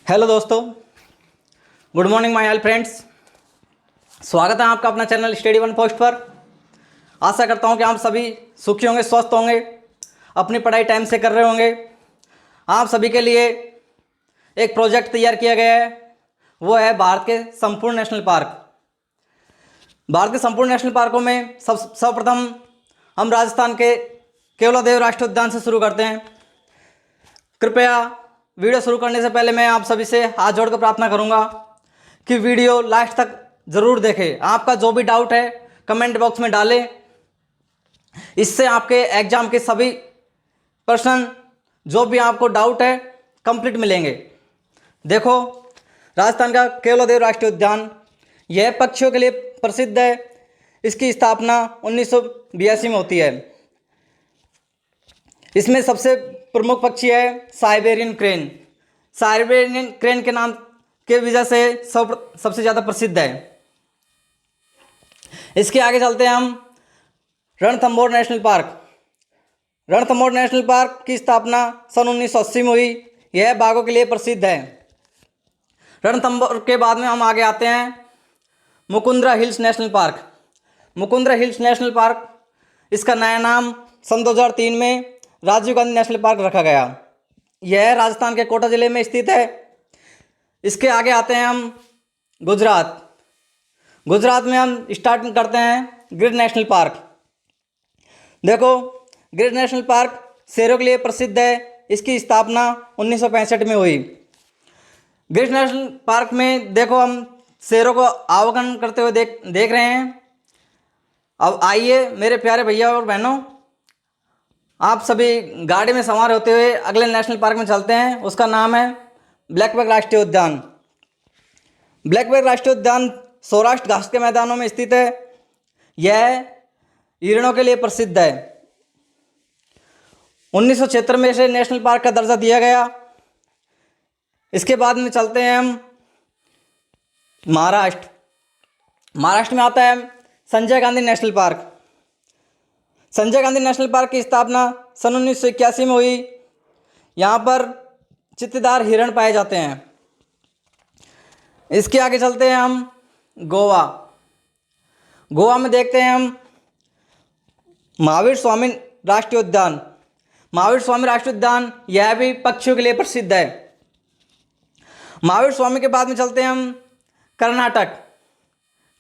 Hello दोस्तों, good morning my all friends. स्वागत है आपका अपना चैनल स्टडी वन पोस्ट पर। आशा करता हूं कि आप सभी सुखी होंगे, स्वस्थ होंगे, अपनी पढ़ाई टाइम से कर रहे होंगे। आप सभी के लिए एक प्रोजेक्ट तैयार किया गया है, वो है भारत के संपूर्ण नेशनल पार्क। भारत के संपूर्ण नेशनल पार्कों में सर्वप्रथम हम राजस्थान के केवलादेव राष्ट्रीय उद्यान से शुरू करते हैं। कृपया वीडियो शुरू करने से पहले मैं आप सभी से हाथ जोड़कर प्रार्थना करूंगा कि वीडियो लास्ट तक ज़रूर देखें। आपका जो भी डाउट है कमेंट बॉक्स में डालें, इससे आपके एग्जाम के सभी प्रश्न जो भी आपको डाउट है कंप्लीट मिलेंगे। देखो, राजस्थान का केवलादेव राष्ट्रीय उद्यान यह पक्षियों के लिए प्रसिद्ध है। इसकी स्थापना 1982 में होती है। इसमें सबसे प्रमुख पक्षी है साइबेरियन क्रेन। साइबेरियन क्रेन के नाम के वजह से सबसे ज़्यादा प्रसिद्ध है। इसके आगे चलते हैं हम Ranthambore national park. Ranthambore national park की स्थापना सन 1980 में हुई। यह बाघों के लिए प्रसिद्ध है। रणथंभौर के बाद में हम आगे आते हैं Mukundra hills national park. Mukundra hills national park, इसका नया नाम सन 2003 में राजीव गांधी नेशनल पार्क रखा गया। यह राजस्थान के कोटा जिले में स्थित है। इसके आगे आते हैं हम गुजरात। गुजरात में हम स्टार्ट करते हैं गिर नेशनल पार्क। देखो, गिर नेशनल पार्क शेरों के लिए प्रसिद्ध है। इसकी स्थापना 1965 में हुई। गिर नेशनल पार्क में देखो, हम शेरों को अवलोकन करते हुए देख रहे हैं। अब आइए मेरे प्यारे भैया और बहनों, आप सभी गाड़ी में सवार होते हुए अगले नेशनल पार्क में चलते हैं। उसका नाम है ब्लैकबक राष्ट्रीय उद्यान। ब्लैकबक राष्ट्रीय उद्यान सौराष्ट्र घास के मैदानों में स्थित है। यह हिरणों के लिए प्रसिद्ध है। 1976 में इसे नेशनल पार्क का दर्जा दिया गया। इसके बाद में चलते हैं हम महाराष्ट्र। महाराष्ट्र में आता है Sanjay Gandhi national park. Sanjay Gandhi national park की स्थापना सन 1981 में हुई। यहाँ पर चित्तेदार हिरण पाए जाते हैं। इसके आगे चलते हैं हम गोवा। गोवा में देखते हैं हम महावीर स्वामी राष्ट्रीय उद्यान। महावीर स्वामी राष्ट्रीय उद्यान यह भी पक्षियों के लिए प्रसिद्ध है। महावीर स्वामी के बाद में चलते हैं हम कर्नाटक।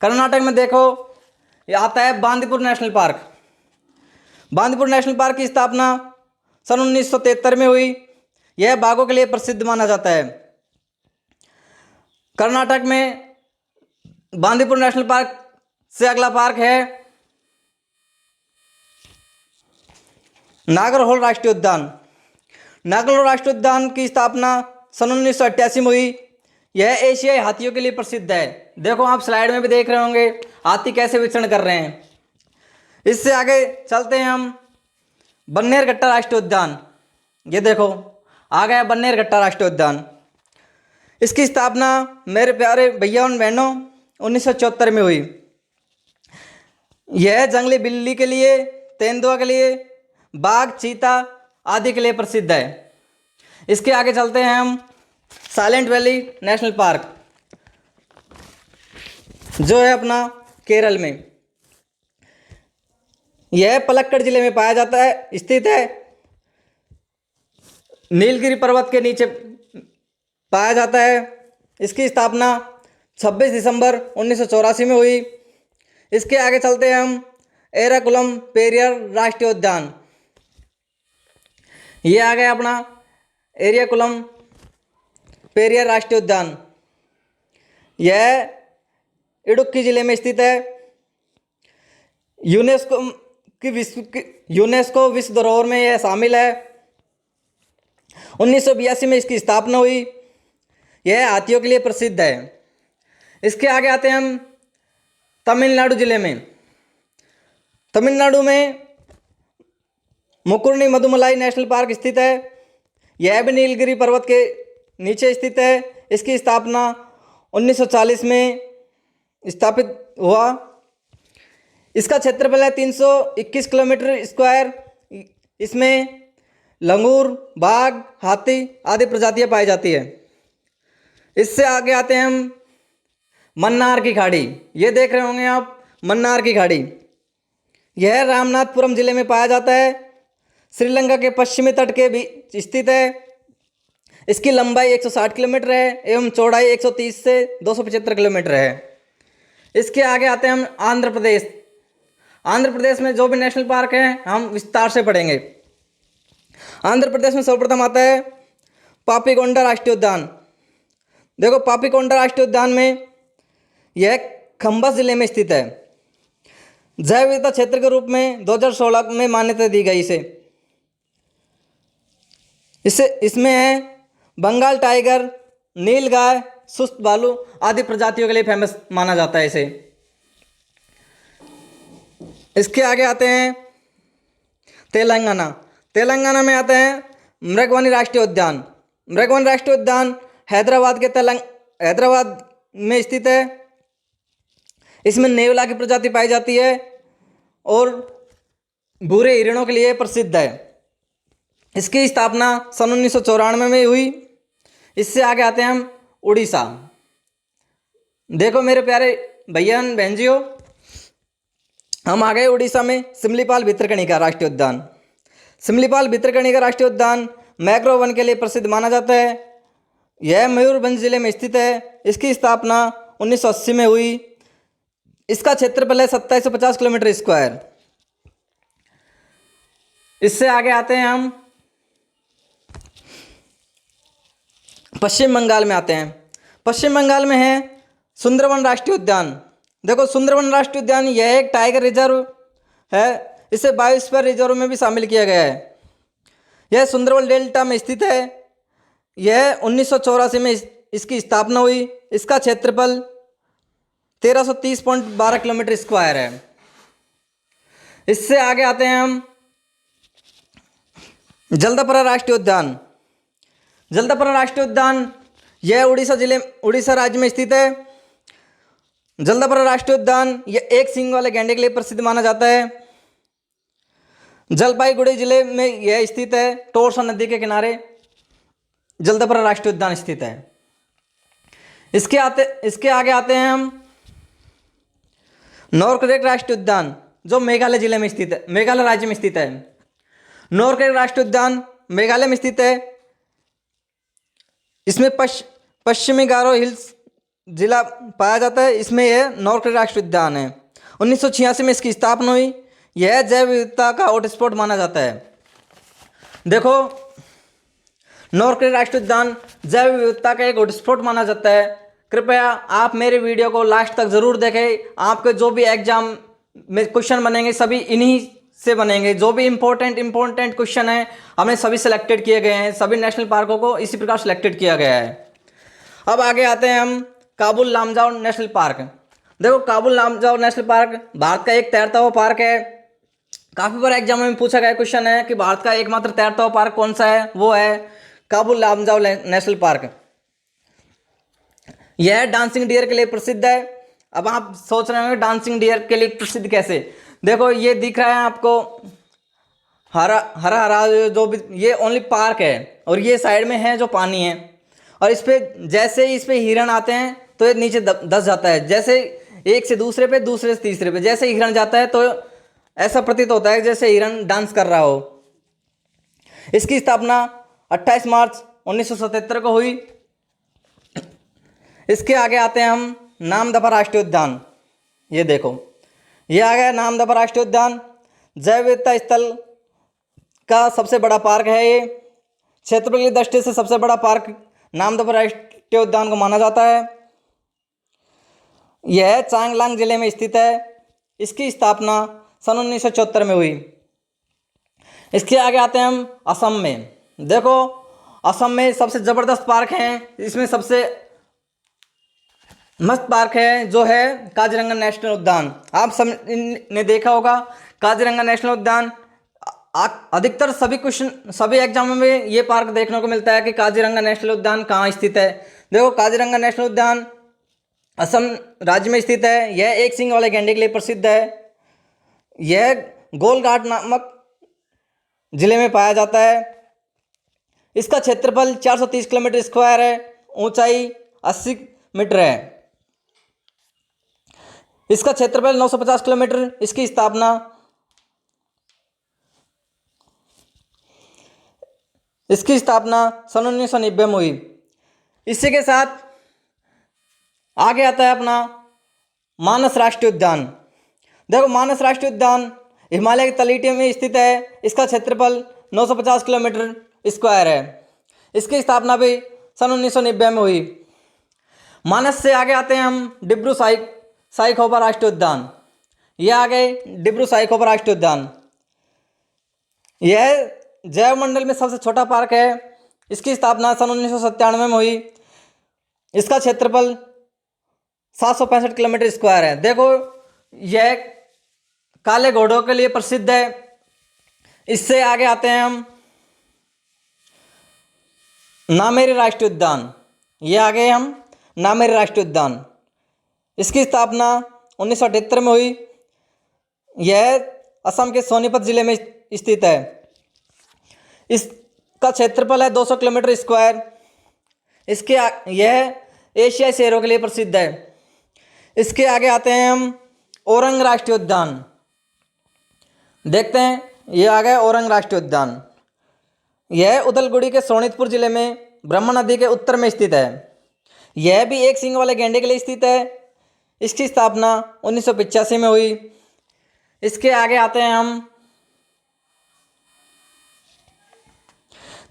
कर्नाटक में देखो, ये आता है Bandipur national park. Bandipur national park की स्थापना सन 1973 में हुई। यह बाघों के लिए प्रसिद्ध माना जाता है। कर्नाटक में बांदीपुर नेशनल पार्क से अगला पार्क है नागरहोल राष्ट्रीय उद्यान। नागरहोल राष्ट्रीय उद्यान की स्थापना सन 1988 में हुई। यह एशियाई हाथियों के लिए प्रसिद्ध है। देखो, आप स्लाइड में भी देख रहे होंगे हाथी कैसे विचरण कर रहे हैं। इससे आगे चलते हैं हम बन्नेरघट्टा राष्ट्रीय उद्यान। ये देखो, आ गया बन्नेरघट्टा राष्ट्रीय उद्यान। इसकी स्थापना मेरे प्यारे भैया और बहनों 1974 में हुई। यह जंगली बिल्ली के लिए, तेंदुआ के लिए, बाघ, चीता आदि के लिए प्रसिद्ध है। इसके आगे चलते हैं हम साइलेंट वैली नेशनल पार्क, जो है अपना केरल में। यह पलक्कड़ जिले में पाया जाता है, स्थित है। नीलगिरी पर्वत के नीचे पाया जाता है। इसकी स्थापना 26 दिसंबर 1984 में हुई। इसके आगे चलते हैं हम एराकुलम पेरियार राष्ट्रीय उद्यान। ये आ गया अपना एरियाकुलम पेरियार राष्ट्रीय उद्यान। यह इडुक्की जिले में स्थित है। यूनेस्को विश्व धरोहर में यह शामिल है। 1982 में इसकी स्थापना हुई। यह हाथियों के लिए प्रसिद्ध है। इसके आगे आते हैं हम तमिलनाडु जिले में। तमिलनाडु में मुकुर्णी मदुमलाई नेशनल पार्क स्थित है। यह भी नीलगिरी पर्वत के नीचे स्थित है। इसकी स्थापना 1940 में स्थापित हुआ। इसका क्षेत्रफल है 321 किलोमीटर स्क्वायर। इसमें लंगूर, बाघ, हाथी आदि प्रजातियां पाई जाती है। इससे आगे आते हैं हम मन्नार की खाड़ी। ये देख रहे होंगे आप, मन्नार की खाड़ी। यह रामनाथपुरम जिले में पाया जाता है, श्रीलंका के पश्चिमी तट के बीच स्थित है। इसकी लंबाई 160 किलोमीटर है एवं चौड़ाई 130 से 275 किलोमीटर है। इसके आगे आते हैं हम आंध्र प्रदेश। आंध्र प्रदेश में जो भी नेशनल पार्क हैं हम विस्तार से पढ़ेंगे। आंध्र प्रदेश में सर्वप्रथम आता है पापीकोंडा राष्ट्रीय उद्यान। देखो, पापीकोंडा राष्ट्रीय उद्यान में यह खंबा जिले में स्थित है। जैव विविधता क्षेत्र के रूप में 2016 में मान्यता दी गई इसमें है बंगाल टाइगर, नीलगाय, सुस्त भालू आदि प्रजातियों के लिए फेमस माना जाता है इसे। इसके आगे आते हैं तेलंगाना। तेलंगाना में आते हैं मृगवनी राष्ट्रीय उद्यान। मृगवनी राष्ट्रीय उद्यान हैदराबाद में स्थित है। इसमें नेवला की प्रजाति पाई जाती है और भूरे हिरणों के लिए प्रसिद्ध है। इसकी स्थापना सन 1994 में हुई। इससे आगे आते हैं हम उड़ीसा। देखो मेरे प्यारे भैया बहन जियो, हम आ गए उड़ीसा में सिमलीपाल भितरकनिका राष्ट्रीय उद्यान। सिमलीपाल भितरकनिका राष्ट्रीय उद्यान मैक्रो वन के लिए प्रसिद्ध माना जाता है। यह मयूरभंज जिले में स्थित है। इसकी स्थापना 1980 में हुई। इसका क्षेत्रफल है 2750 किलोमीटर स्क्वायर। इससे आगे आते हैं हम पश्चिम बंगाल में आते हैं। पश्चिम बंगाल में है सुंदरवन राष्ट्रीय उद्यान। देखो, सुंदरवन राष्ट्रीय उद्यान यह एक टाइगर रिजर्व है। इसे बायोस्फीयर रिजर्व में भी शामिल किया गया है। यह सुंदरवन डेल्टा में स्थित है। यह 1984 में इसकी स्थापना हुई। इसका क्षेत्रफल 1330.12 किलोमीटर स्क्वायर है। इससे आगे आते हैं हम जल्दापरा राष्ट्रीय उद्यान। जल्दापरा राष्ट्रीय उद्यान यह उड़ीसा राज्य में स्थित है। जल्दापरा राष्ट्रीय उद्यान यह एक सींग वाले गैंडे के लिए प्रसिद्ध माना जाता है। जलपाईगुड़ी जिले में यह स्थित है। टोरसा नदी के किनारे जल्दापरा राष्ट्रीय उद्यान स्थित है। इसके आगे आते हैं हम नॉर्करेक राष्ट्रीय उद्यान, जो मेघालय जिले में स्थित है, मेघालय राज्य में स्थित है। नॉर्करेक राष्ट्रीय उद्यान मेघालय में स्थित है। इसमें पश्चिमी गारो हिल्स जिला पाया जाता है। इसमें यह नॉर्करेक राष्ट्रीय उद्यान है। 1986 में इसकी स्थापना हुई। यह जैव विविधता का हॉटस्पॉट माना जाता है। देखो, नॉर्करेक राष्ट्रीय उद्यान जैव विविधता का एक हॉटस्पॉट माना जाता है। कृपया आप मेरे वीडियो को लास्ट तक जरूर देखें। आपके जो भी एग्जाम में क्वेश्चन बनेंगे सभी इन्हीं से बनेंगे। जो भी इंपॉर्टेंट क्वेश्चन है हमने सभी सिलेक्टेड किए गए हैं। सभी नेशनल पार्कों को इसी प्रकार सिलेक्टेड किया गया है। अब आगे आते हैं हम काबुल लामजाओ नेशनल पार्क। देखो, काबुल लामजाओ नेशनल पार्क भारत का एक तैरता हुआ पार्क है। काफ़ी बार एग्जाम में पूछा गया क्वेश्चन है कि भारत का एकमात्र तैरता हुआ पार्क कौन सा है, वो है काबुल लामजाओ नेशनल पार्क। यह डांसिंग डियर के लिए प्रसिद्ध है। अब आप सोच रहे होंगे डांसिंग डियर के लिए प्रसिद्ध कैसे। देखो, ये दिख रहा है आपको हरा हरा जो भी, ये ओनली पार्क है और ये साइड में है जो पानी है। और इस पे जैसे ही इस पे हिरण आते हैं तो ये नीचे धंस जाता है। जैसे एक से दूसरे पे, दूसरे से तीसरे पे जैसे ही हिरण जाता है तो ऐसा प्रतीत होता है जैसे हिरण डांस कर रहा हो। इसकी स्थापना 28 मार्च 1977 को हुई। इसके आगे आते हैं हम नामदफा राष्ट्रीय उद्यान। ये देखो, ये आ गया नामदफा राष्ट्रीय उद्यान। जैव विविधता स्थल का सबसे बड़ा पार्क है। ये क्षेत्रफल की दृष्टि से सबसे बड़ा पार्क नामदफा राष्ट्रीय उद्यान को माना जाता है। यह चांगलांग जिले में स्थित है। इसकी स्थापना सन 1974 में हुई। इसके आगे आते हैं हम असम में। देखो, असम में सबसे ज़बरदस्त पार्क हैं। इसमें सबसे मस्त पार्क है जो है काजीरंगा नेशनल उद्यान। आप सब ने देखा होगा काजीरंगा नेशनल उद्यान। अधिकतर सभी एग्जामों में ये पार्क देखने को मिलता है कि काजीरंगा नेशनल उद्यान कहाँ स्थित है। देखो, काजीरंगा नेशनल उद्यान असम राज्य में स्थित है। यह एक सींग वाले गैंडे के लिए प्रसिद्ध है। यह गोलघाट नामक जिले में पाया जाता है। इसका क्षेत्रफल 430 किलोमीटर स्क्वायर है। ऊंचाई 80 मीटर है। इसका क्षेत्रफल 950 किलोमीटर। इसकी स्थापना सन 1990 में हुई। इसी के साथ आगे आता है अपना मानस राष्ट्रीय उद्यान। देखो, मानस राष्ट्रीय उद्यान हिमालय के तलहटी में स्थित है। इसका क्षेत्रफल 950 किलोमीटर स्क्वायर है। इसकी स्थापना भी सन 1990 में हुई। मानस से आगे आते हैं हम डिब्रू साईखोपा राष्ट्रीय उद्यान। यह आ गए डिब्रू साईखोपा राष्ट्रीय उद्यान। यह जैव मंडल में सबसे छोटा पार्क है। इसकी स्थापना सन 1997 में हुई। इसका क्षेत्रफल 765 किलोमीटर स्क्वायर है। देखो, यह काले घोड़ों के लिए प्रसिद्ध है। इससे आगे आते हैं हम नामेरी राष्ट्रीय उद्यान। ये आ गए हम नामेरी राष्ट्रीय उद्यान। इसकी स्थापना 1978 में हुई। यह असम के सोनीपत जिले में स्थित है। इसका क्षेत्रफल है 200 किलोमीटर स्क्वायर। यह एशियाई शेरों के लिए प्रसिद्ध है। इसके आगे आते हैं हम औरंग राष्ट्रीय उद्यान। देखते हैं, ये आ गया औरंग राष्ट्रीय उद्यान। यह उदलगुड़ी के सोनितपुर जिले में ब्रह्मा नदी के उत्तर में स्थित है। यह भी एक सींग वाले गैंडे के लिए स्थित है। इसकी स्थापना 1985 में हुई। इसके आगे आते हैं हम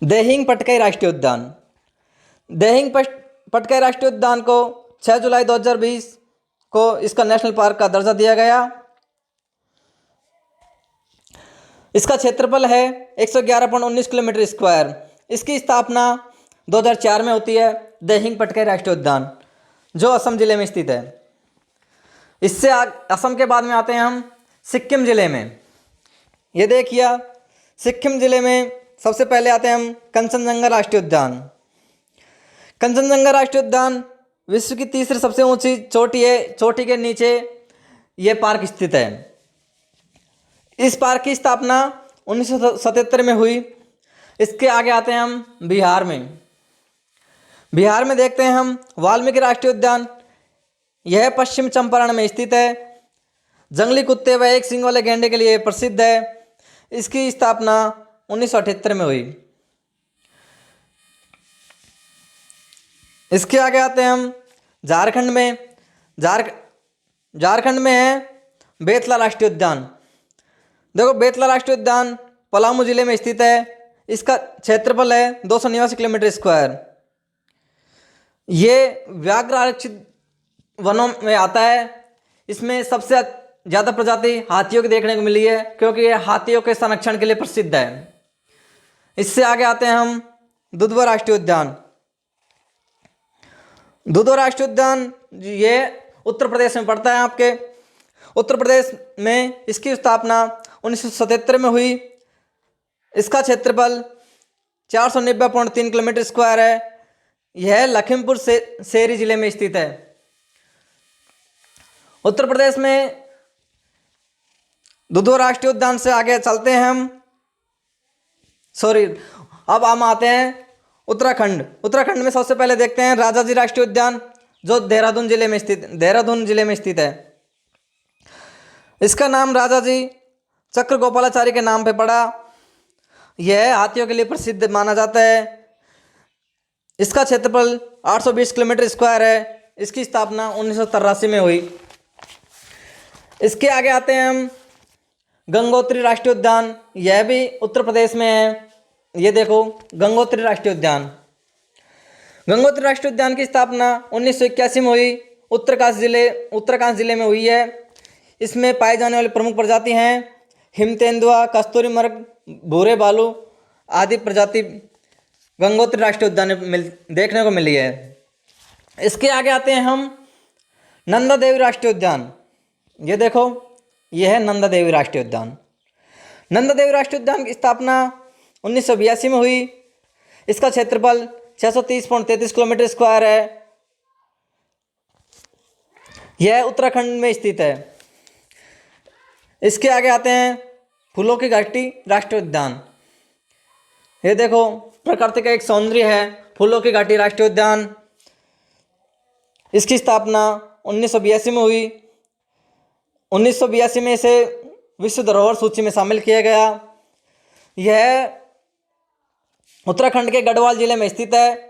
देहिंग पटकाई राष्ट्रीय उद्यान। देहिंग पटकाई राष्ट्रीय उद्यान को 6 जुलाई 2020 को इसका नेशनल पार्क का दर्जा दिया गया। इसका क्षेत्रफल है 111.19 किलोमीटर स्क्वायर। इसकी स्थापना 2004 में होती है। देहिंग पटकाई राष्ट्रीय उद्यान जो असम जिले में स्थित है। इससे असम के बाद में आते हैं हम सिक्किम जिले में। ये देखिए, सिक्किम जिले में सबसे पहले आते हैं हम कंचनजंगा राष्ट्रीय उद्यान। कंचनजंगा राष्ट्रीय उद्यान विश्व की तीसरी सबसे ऊंची चोटी है। चोटी के नीचे ये पार्क स्थित है। इस पार्क की स्थापना 1977 में हुई। इसके आगे आते हैं हम बिहार में। बिहार में देखते हैं हम वाल्मीकि राष्ट्रीय उद्यान। यह पश्चिम चंपारण में स्थित है। जंगली कुत्ते व एक सींग वाले गैंडे के लिए प्रसिद्ध है। इसकी स्थापना 1978 में हुई। इसके आगे आते हैं हम झारखंड में। झारखंड में है बेतला राष्ट्रीय उद्यान। देखो, बेतला राष्ट्रीय उद्यान पलामू जिले में स्थित है। इसका क्षेत्रफल है 289 किलोमीटर स्क्वायर। ये व्याघ्र आरक्षित वनों में आता है। इसमें सबसे ज़्यादा प्रजाति हाथियों की देखने को मिली है, क्योंकि ये हाथियों के संरक्षण के लिए प्रसिद्ध है। इससे आगे आते हैं हम दुधवा राष्ट्रीय उद्यान। दुधवा राष्ट्रीय उद्यान ये उत्तर प्रदेश में पड़ता है। आपके उत्तर प्रदेश में इसकी स्थापना 1977 में हुई। इसका क्षेत्रफल 490.3 किलोमीटर स्क्वायर है। यह लखीमपुर सेरी जिले में स्थित है। उत्तर प्रदेश में दुधवा राष्ट्रीय उद्यान से आगे चलते हैं हम अब हम आते हैं उत्तराखंड। उत्तराखंड में सबसे पहले देखते हैं राजाजी राष्ट्रीय उद्यान जो देहरादून जिले में स्थित है। इसका नाम राजाजी चक्र गोपालाचारी के नाम पे पड़ा। यह हाथियों के लिए प्रसिद्ध माना जाता है। इसका क्षेत्रफल 820 किलोमीटर स्क्वायर है। इसकी स्थापना 1983 में हुई। इसके आगे आते हैं हम गंगोत्री राष्ट्रीय उद्यान। यह भी उत्तर प्रदेश में है। ये देखो, गंगोत्री राष्ट्रीय उद्यान। गंगोत्री राष्ट्रीय उद्यान की स्थापना 1981 में हुई। उत्तरकाशी जिले में हुई है। इसमें पाए जाने वाली प्रमुख प्रजाति हैं हिमतेंदुआ, कस्तूरी मृग, भूरे भालू आदि प्रजाति गंगोत्री राष्ट्रीय उद्यान में देखने को मिली है। इसके आगे आते हैं हम नंदा देवी राष्ट्रीय उद्यान। ये देखो, यह है नंदा देवी राष्ट्रीय उद्यान। नंदा देवी राष्ट्रीय उद्यान की स्थापना 1982 में हुई। इसका क्षेत्रफल 630.33 किलोमीटर स्क्वायर है। यह उत्तराखंड में स्थित है। इसके आगे आते हैं फूलों की घाटी राष्ट्रीय उद्यान। ये देखो, प्रकृति का एक सौंदर्य है फूलों की घाटी राष्ट्रीय उद्यान। इसकी स्थापना 1982 में हुई। 1982 में इसे विश्व धरोहर सूची में शामिल किया गया। यह उत्तराखंड के गढ़वाल जिले में स्थित है।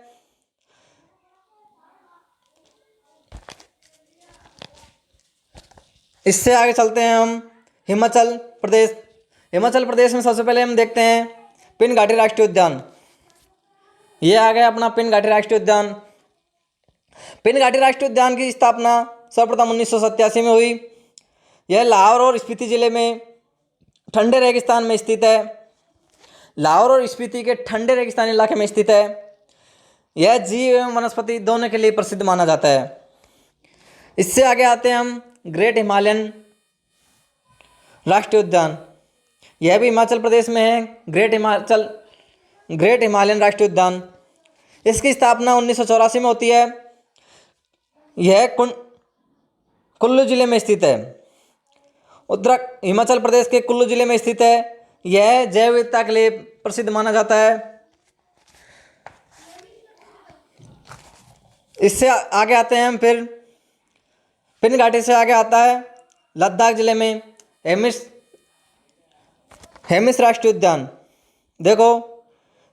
इससे आगे चलते हैं हम हिमाचल प्रदेश। हिमाचल प्रदेश में सबसे पहले हम देखते हैं पिन घाटी राष्ट्रीय उद्यान। ये आ गया अपना पिन घाटी राष्ट्रीय उद्यान। पिन घाटी राष्ट्रीय उद्यान की स्थापना सर्वप्रथम 1987 में हुई। यह लाहौर और स्पीति जिले में ठंडे रेगिस्तान में स्थित है। लाहौर और स्पीति के ठंडे रेगिस्तानी इलाके में स्थित है। यह जीव एवं वनस्पति दोनों के लिए प्रसिद्ध माना जाता है। इससे आगे आते हैं हम ग्रेट हिमालयन राष्ट्रीय उद्यान। यह भी हिमाचल प्रदेश में है। ग्रेट हिमालयन राष्ट्रीय उद्यान। इसकी स्थापना 1984 में होती है। यह कुल्लू जिले में स्थित है। हिमाचल प्रदेश के कुल्लू जिले में स्थित है। यह जैव विविधता के लिए प्रसिद्ध माना जाता है। इससे आगे आते हैं हम फिर पिन घाटी से आगे आता है लद्दाख जिले में हेमिस राष्ट्रीय उद्यान। देखो,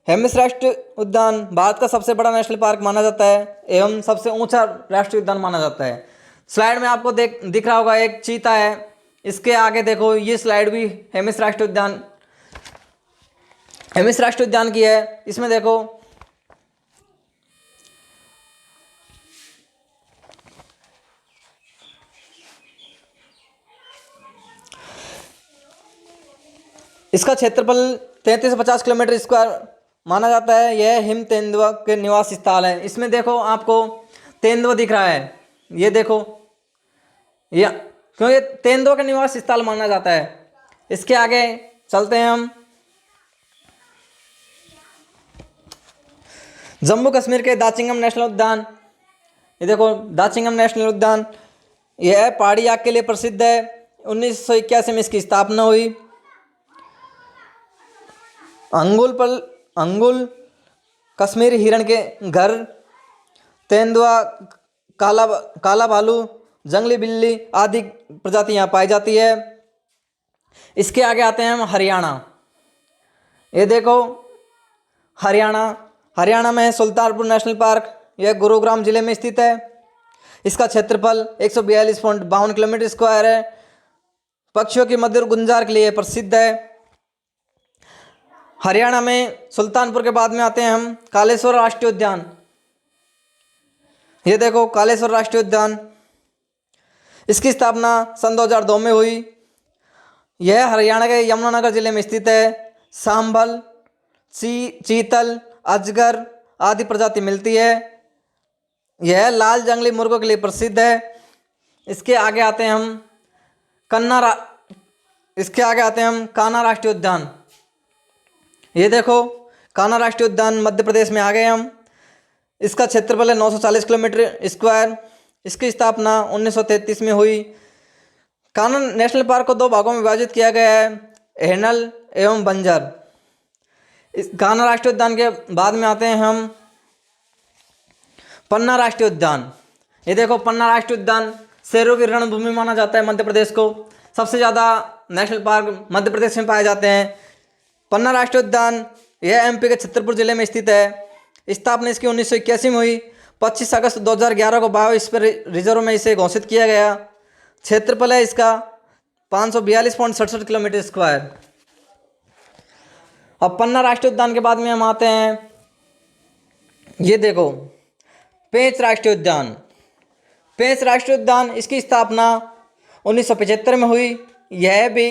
हेमिस राष्ट्रीय उद्यान भारत का सबसे बड़ा नेशनल पार्क माना जाता है एवं सबसे ऊंचा राष्ट्रीय उद्यान माना जाता है। स्लाइड में आपको दिख रहा होगा एक चीता है। इसके आगे देखो, ये स्लाइड भी हेमिस राष्ट्रीय उद्यान की है। इसमें देखो इसका क्षेत्रफल 33 से 50 किलोमीटर स्क्वायर माना जाता है। यह हिम तेंदुआ के निवास स्थल है। इसमें देखो आपको तेंदुआ दिख रहा है। ये देखो, यह क्यों ये तेंदुआ का निवास स्थल माना जाता है। इसके आगे चलते हैं हम जम्मू कश्मीर के दाचिंगम नेशनल उद्यान। ये देखो दाचिंगम नेशनल उद्यान, यह पहाड़ी आग के लिए प्रसिद्ध है। 1981 में इसकी स्थापना हुई। अंगुल कश्मीरी हिरण के घर, तेंदुआ, काला भालू, जंगली बिल्ली आदि प्रजाति यहाँ पाई जाती है। इसके आगे आते हैं हम हरियाणा। ये देखो हरियाणा में सुल्तानपुर नेशनल पार्क। यह गुरुग्राम जिले में स्थित है। इसका क्षेत्रफल 142.52 किलोमीटर स्क्वायर है। पक्षियों की मधुर गुंजार के लिए प्रसिद्ध है। हरियाणा में सुल्तानपुर के बाद में आते हैं हम कालेश्वर राष्ट्रीय उद्यान। ये देखो कालेश्वर राष्ट्रीय उद्यान, इसकी स्थापना सन 2002 में हुई। यह हरियाणा के यमुनानगर जिले में स्थित है। सांभल, चीतल, अजगर आदि प्रजाति मिलती है। यह लाल जंगली मुर्गों के लिए प्रसिद्ध है। इसके आगे आते हैं हम कान्हा राष्ट्रीय उद्यान। ये देखो कान्हा राष्ट्रीय उद्यान मध्य प्रदेश में आ गए हम। इसका क्षेत्रफल है 940 किलोमीटर स्क्वायर। इसकी स्थापना 1933 में हुई। कान्हा नेशनल पार्क को 2 भागों में विभाजित किया गया है, हेनल एवं बंजर। इस कान्हा राष्ट्रीय उद्यान के बाद में आते हैं हम पन्ना राष्ट्रीय उद्यान। ये देखो पन्ना राष्ट्रीय उद्यान शेरों की रणभूमि माना जाता है मध्य प्रदेश को। सबसे ज़्यादा नेशनल पार्क मध्य प्रदेश में पाए जाते हैं। पन्ना राष्ट्रीय उद्यान यह एमपी के छतरपुर जिले में स्थित है। स्थापना इसकी 1981 में हुई। 25 अगस्त 2011 को बायोस्फीयर रिजर्व में इसे घोषित किया गया। क्षेत्रफल है इसका 542.67 किलोमीटर स्क्वायर। अब पन्ना राष्ट्रीय उद्यान के बाद में हम आते हैं, ये देखो पेंच राष्ट्रीय उद्यान। पेंच राष्ट्रीय उद्यान, इसकी स्थापना 1975 में हुई। यह भी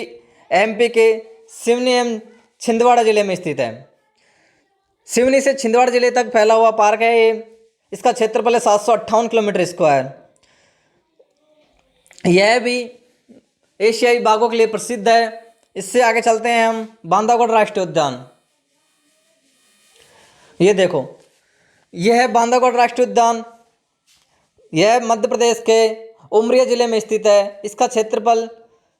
एमपी के सिवनी एवं छिंदवाड़ा जिले में स्थित है। सिवनी से छिंदवाड़ा जिले तक फैला हुआ पार्क है ये। इसका क्षेत्रफल है 758 किलोमीटर स्क्वायर। यह भी एशियाई बाघों के लिए प्रसिद्ध है। इससे आगे चलते हैं हम बांधवगढ़ राष्ट्रीय उद्यान। ये देखो, यह है बांधवगढ़ राष्ट्रीय उद्यान। यह मध्य प्रदेश के उमरिया जिले में स्थित है। इसका क्षेत्रफल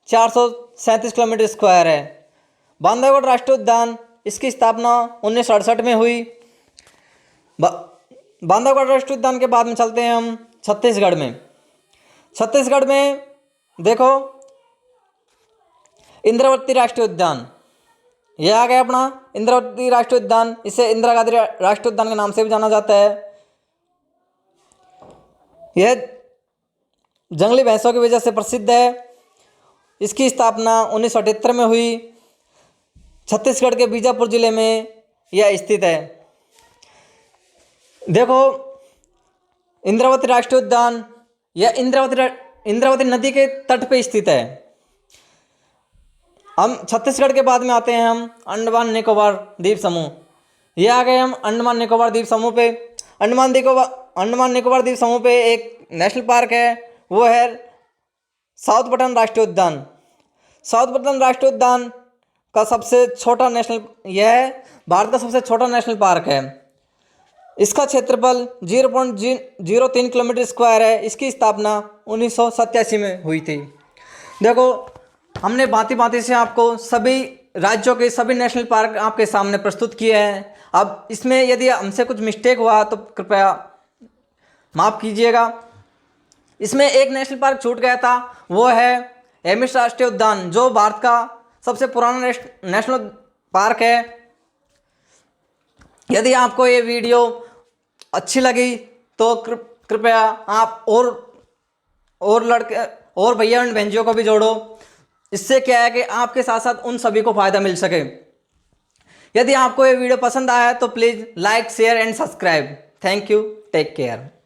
437 किलोमीटर स्क्वायर है। बांधवगढ़ राष्ट्रीय उद्यान, इसकी स्थापना 1968 में हुई। बांधवगढ़ राष्ट्रीय उद्यान के बाद में चलते हैं हम छत्तीसगढ़ में। छत्तीसगढ़ में देखो इंद्रावती राष्ट्रीय उद्यान, यह आ गया अपना इंद्रावती राष्ट्रीय उद्यान। इसे इंदिरा गांधी राष्ट्रीय उद्यान के नाम से भी जाना जाता है। यह जंगली भैंसों की वजह से प्रसिद्ध है। इसकी स्थापना 1978 में हुई। छत्तीसगढ़ के बीजापुर जिले में यह स्थित है। देखो इंद्रावती राष्ट्रीय उद्यान, यह इंद्रावती नदी के तट पे स्थित है। हम छत्तीसगढ़ के बाद में आते हैं हम अंडमान निकोबार द्वीप समूह। ये आ गए हम अंडमान निकोबार द्वीप समूह पे। अंडमान निकोबार द्वीप समूह पे एक नेशनल पार्क है, वो है साउथ बटन राष्ट्रीय उद्यान। साउथ बटन राष्ट्रीय उद्यान का सबसे छोटा नेशनल, यह है भारत का सबसे छोटा नेशनल पार्क है। इसका क्षेत्रफल 0.03 किलोमीटर स्क्वायर है। इसकी स्थापना 1987 में हुई थी। देखो हमने भांति भांति से आपको सभी राज्यों के सभी नेशनल पार्क आपके सामने प्रस्तुत किए हैं। अब इसमें यदि हमसे कुछ मिस्टेक हुआ तो कृपया माफ़ कीजिएगा। इसमें एक नेशनल पार्क छूट गया था, वो है हेमिस राष्ट्रीय उद्यान, जो भारत का सबसे पुराना नेशनल पार्क है। यदि आपको ये वीडियो अच्छी लगी तो कृपया आप और लड़के और भैया एंड बहनजियों को भी जोड़ो। इससे क्या है कि आपके साथ साथ उन सभी को फ़ायदा मिल सके। यदि आपको ये वीडियो पसंद आया तो please like, share and subscribe. Thank you, take care.